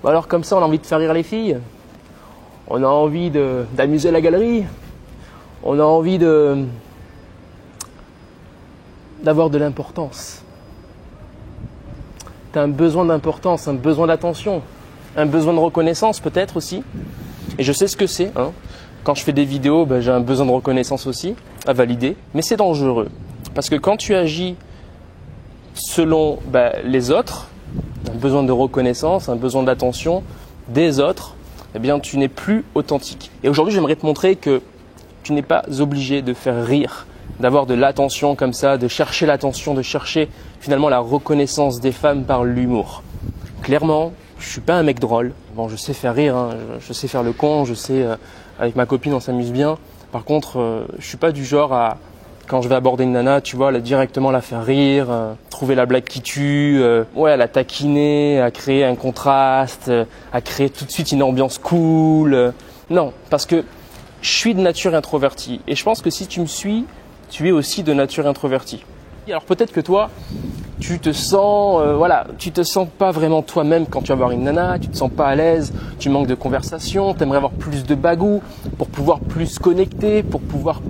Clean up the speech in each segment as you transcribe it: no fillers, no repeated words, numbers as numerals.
Alors comme ça, on a envie de faire rire les filles. On a envie d'amuser la galerie. On a envie d'avoir de l'importance. Tu as un besoin d'importance, un besoin d'attention, un besoin de reconnaissance peut-être aussi. Et je sais ce que c'est. Hein. Quand je fais des vidéos, j'ai un besoin de reconnaissance aussi, à valider. Mais c'est dangereux. Parce que quand tu agis selon les autres, un besoin de reconnaissance, un besoin d'attention des autres, eh bien tu n'es plus authentique. Et aujourd'hui, j'aimerais te montrer que tu n'es pas obligé de faire rire, d'avoir de l'attention comme ça, de chercher l'attention, de chercher finalement la reconnaissance des femmes par l'humour. Clairement, je ne suis pas un mec drôle. Bon, je sais faire rire, hein, je sais faire le con, je sais, avec ma copine, on s'amuse bien. Par contre, je ne suis pas du genre à, quand je vais aborder une nana, tu vois, directement la faire rire, trouver la blague qui tue, à la taquiner, à créer un contraste, à créer tout de suite une ambiance cool. Non, parce que je suis de nature introvertie. Et je pense que si tu me suis, tu es aussi de nature introvertie. Alors peut-être que toi, tu te sens pas vraiment toi-même quand tu vas voir une nana, tu te sens pas à l'aise, tu manques de conversation, tu aimerais avoir plus de bagou pour pouvoir plus connecter, pour pouvoir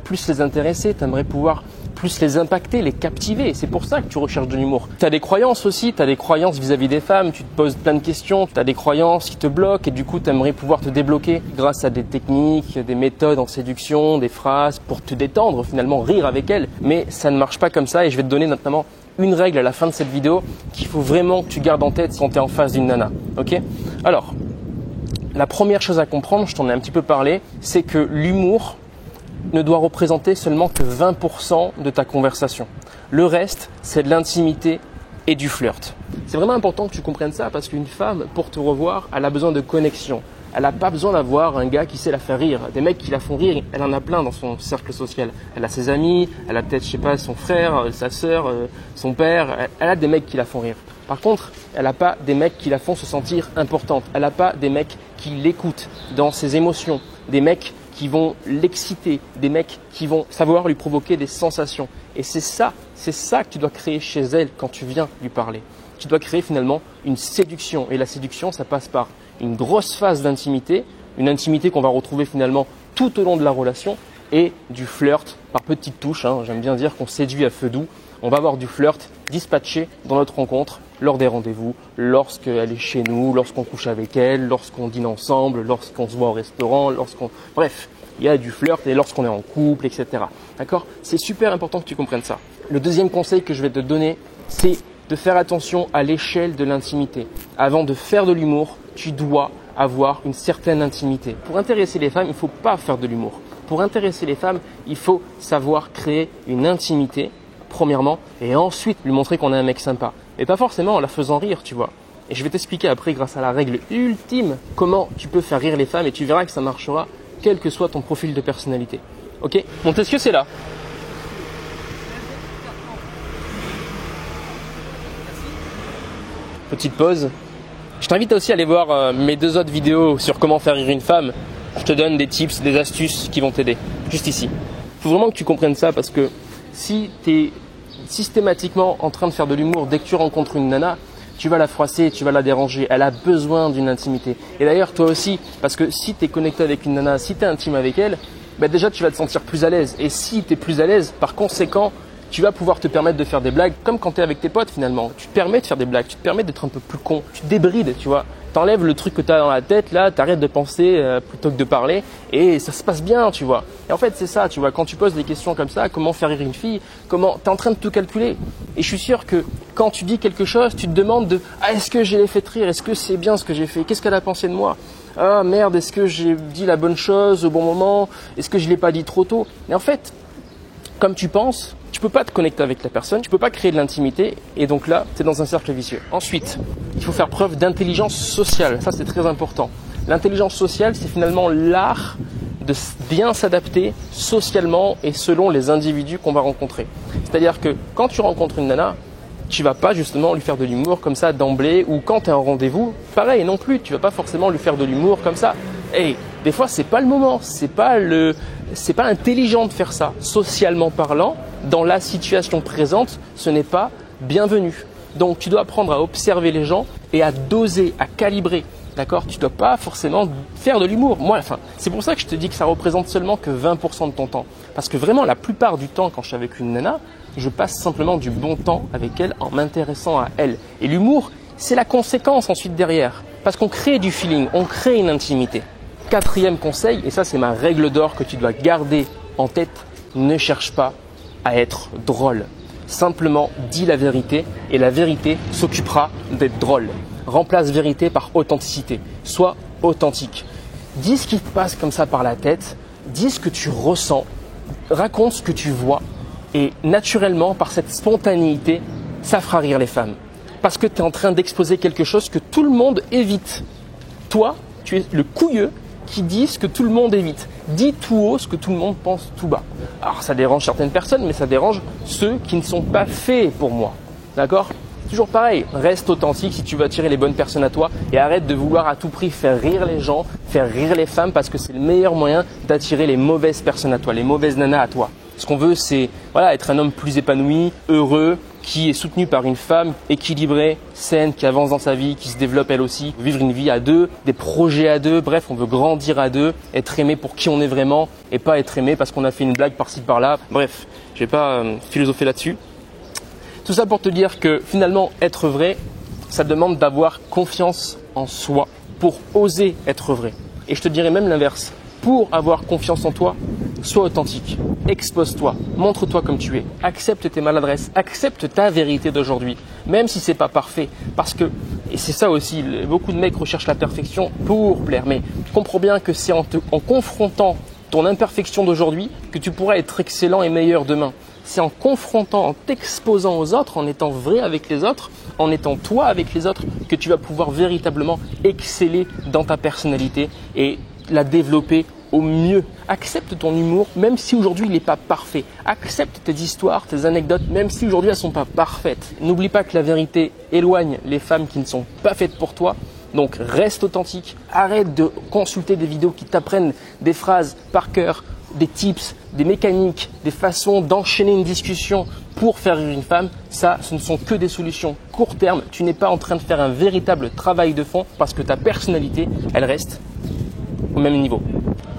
plus les intéresser, tu aimerais pouvoir plus les impacter, les captiver. C'est pour ça que tu recherches de l'humour. Tu as des croyances aussi, tu as des croyances vis-à-vis des femmes, tu te poses plein de questions, tu as des croyances qui te bloquent et du coup tu aimerais pouvoir te débloquer grâce à des techniques, des méthodes en séduction, des phrases pour te détendre, finalement rire avec elles. Mais ça ne marche pas comme ça et je vais te donner notamment une règle à la fin de cette vidéo qu'il faut vraiment que tu gardes en tête quand tu es en face d'une nana. Ok ? Alors, la première chose à comprendre, je t'en ai un petit peu parlé, c'est que l'humour ne doit représenter seulement que 20% de ta conversation. Le reste, c'est de l'intimité et du flirt. C'est vraiment important que tu comprennes ça parce qu'une femme, pour te revoir, elle a besoin de connexion. Elle n'a pas besoin d'avoir un gars qui sait la faire rire. Des mecs qui la font rire, elle en a plein dans son cercle social. Elle a ses amis, elle a peut-être, son frère, sa sœur, son père. Elle a des mecs qui la font rire. Par contre, elle n'a pas des mecs qui la font se sentir importante. Elle n'a pas des mecs qui l'écoutent dans ses émotions. Des mecs qui vont l'exciter, des mecs qui vont savoir lui provoquer des sensations. Et c'est ça que tu dois créer chez elle quand tu viens lui parler. Tu dois créer finalement une séduction. Et la séduction, ça passe par une grosse phase d'intimité, une intimité qu'on va retrouver finalement tout au long de la relation et du flirt par petites touches. Hein. J'aime bien dire qu'on séduit à feu doux. On va avoir du flirt dispatché dans notre rencontre, lors des rendez-vous, lorsqu'elle est chez nous, lorsqu'on couche avec elle, lorsqu'on dîne ensemble, lorsqu'on se voit au restaurant, bref, il y a du flirt et lorsqu'on est en couple, etc. D'accord ? C'est super important que tu comprennes ça. Le deuxième conseil que je vais te donner, c'est de faire attention à l'échelle de l'intimité. Avant de faire de l'humour, tu dois avoir une certaine intimité. Pour intéresser les femmes, il ne faut pas faire de l'humour. Pour intéresser les femmes, il faut savoir créer une intimité, premièrement, et ensuite lui montrer qu'on est un mec sympa. Et pas forcément en la faisant rire, tu vois. Et je vais t'expliquer après, grâce à la règle ultime, comment tu peux faire rire les femmes et tu verras que ça marchera, quel que soit ton profil de personnalité. Ok ? Montesquieu, c'est là. Petite pause. Je t'invite aussi à aller voir mes 2 autres vidéos sur comment faire rire une femme. Je te donne des tips, des astuces qui vont t'aider. Juste ici. Il faut vraiment que tu comprennes ça parce que si tu es systématiquement en train de faire de l'humour dès que tu rencontres une nana, tu vas la froisser, tu vas la déranger. Elle a besoin d'une intimité. Et d'ailleurs, toi aussi, parce que si tu es connecté avec une nana, si tu es intime avec elle, déjà tu vas te sentir plus à l'aise. Et si tu es plus à l'aise, par conséquent, tu vas pouvoir te permettre de faire des blagues comme quand tu es avec tes potes finalement. Tu te permets de faire des blagues, tu te permets d'être un peu plus con. Tu te débrides, tu vois. T'enlèves le truc que tu as dans la tête, là, t'arrêtes de penser plutôt que de parler et ça se passe bien, tu vois. Et en fait, c'est ça, tu vois, quand tu poses des questions comme ça, comment faire rire une fille, t'es en train de tout calculer. Et je suis sûr que quand tu dis quelque chose, tu te demandes est-ce que j'ai fait rire, est-ce que c'est bien ce que j'ai fait, qu'est-ce qu'elle a pensé de moi? Ah merde, est-ce que j'ai dit la bonne chose au bon moment, est-ce que je l'ai pas dit trop tôt? Et en fait, comme tu penses, tu peux pas te connecter avec la personne, tu peux pas créer de l'intimité et donc là, tu es dans un cercle vicieux. Ensuite, il faut faire preuve d'intelligence sociale. Ça, c'est très important. L'intelligence sociale, c'est finalement l'art de bien s'adapter socialement et selon les individus qu'on va rencontrer. C'est-à-dire que quand tu rencontres une nana, tu vas pas justement lui faire de l'humour comme ça d'emblée ou quand tu es en rendez-vous, pareil non plus, tu vas pas forcément lui faire de l'humour comme ça. Et des fois, c'est pas le moment, c'est pas intelligent de faire ça. Socialement parlant, dans la situation présente, ce n'est pas bienvenu. Donc, tu dois apprendre à observer les gens et à doser, à calibrer. D'accord? Tu ne dois pas forcément faire de l'humour. C'est pour ça que je te dis que ça représente seulement que 20% de ton temps. Parce que vraiment, la plupart du temps, quand je suis avec une nana, je passe simplement du bon temps avec elle en m'intéressant à elle. Et l'humour, c'est la conséquence ensuite derrière. Parce qu'on crée du feeling, on crée une intimité. 4e conseil, et ça c'est ma règle d'or que tu dois garder en tête, ne cherche pas à être drôle. Simplement dis la vérité et la vérité s'occupera d'être drôle. Remplace vérité par authenticité. Sois authentique. Dis ce qui te passe comme ça par la tête, dis ce que tu ressens, raconte ce que tu vois et naturellement par cette spontanéité, ça fera rire les femmes. Parce que tu es en train d'exposer quelque chose que tout le monde évite. Toi, tu es le couilleux qui dit ce que tout le monde évite. Dis tout haut ce que tout le monde pense tout bas. Alors ça dérange certaines personnes, mais ça dérange ceux qui ne sont pas faits pour moi. D'accord ? Toujours pareil, reste authentique si tu veux attirer les bonnes personnes à toi et arrête de vouloir à tout prix faire rire les gens, faire rire les femmes parce que c'est le meilleur moyen d'attirer les mauvaises personnes à toi, les mauvaises nanas à toi. Ce qu'on veut, c'est être un homme plus épanoui, heureux, qui est soutenu par une femme équilibrée, saine, qui avance dans sa vie, qui se développe elle aussi, vivre une vie à deux, des projets à deux, bref, on veut grandir à deux, être aimé pour qui on est vraiment et pas être aimé parce qu'on a fait une blague par-ci par-là. Bref, je vais pas philosopher là-dessus. Tout ça pour te dire que finalement, être vrai, ça demande d'avoir confiance en soi pour oser être vrai. Et je te dirais même l'inverse. Pour avoir confiance en toi, sois authentique, expose-toi, montre-toi comme tu es, accepte tes maladresses, accepte ta vérité d'aujourd'hui, même si c'est pas parfait. Parce que, et c'est ça aussi, beaucoup de mecs recherchent la perfection pour plaire. Mais tu comprends bien que c'est en confrontant ton imperfection d'aujourd'hui que tu pourras être excellent et meilleur demain. C'est en confrontant, en t'exposant aux autres, en étant vrai avec les autres, en étant toi avec les autres, que tu vas pouvoir véritablement exceller dans ta personnalité et la développer au mieux. Accepte ton humour, même si aujourd'hui il n'est pas parfait. Accepte tes histoires, tes anecdotes, même si aujourd'hui elles ne sont pas parfaites. N'oublie pas que la vérité éloigne les femmes qui ne sont pas faites pour toi. Donc reste authentique, arrête de consulter des vidéos qui t'apprennent des phrases par cœur, des tips, des mécaniques, des façons d'enchaîner une discussion pour faire rire une femme. Ça, ce ne sont que des solutions court terme. Tu n'es pas en train de faire un véritable travail de fond parce que ta personnalité, elle reste au même niveau.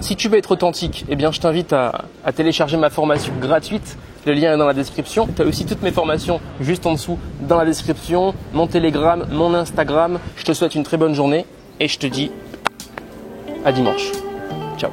Si tu veux être authentique, eh bien, je t'invite à télécharger ma formation gratuite. Le lien est dans la description. Tu as aussi toutes mes formations juste en dessous dans la description, mon Telegram, mon Instagram. Je te souhaite une très bonne journée et je te dis à dimanche. Ciao.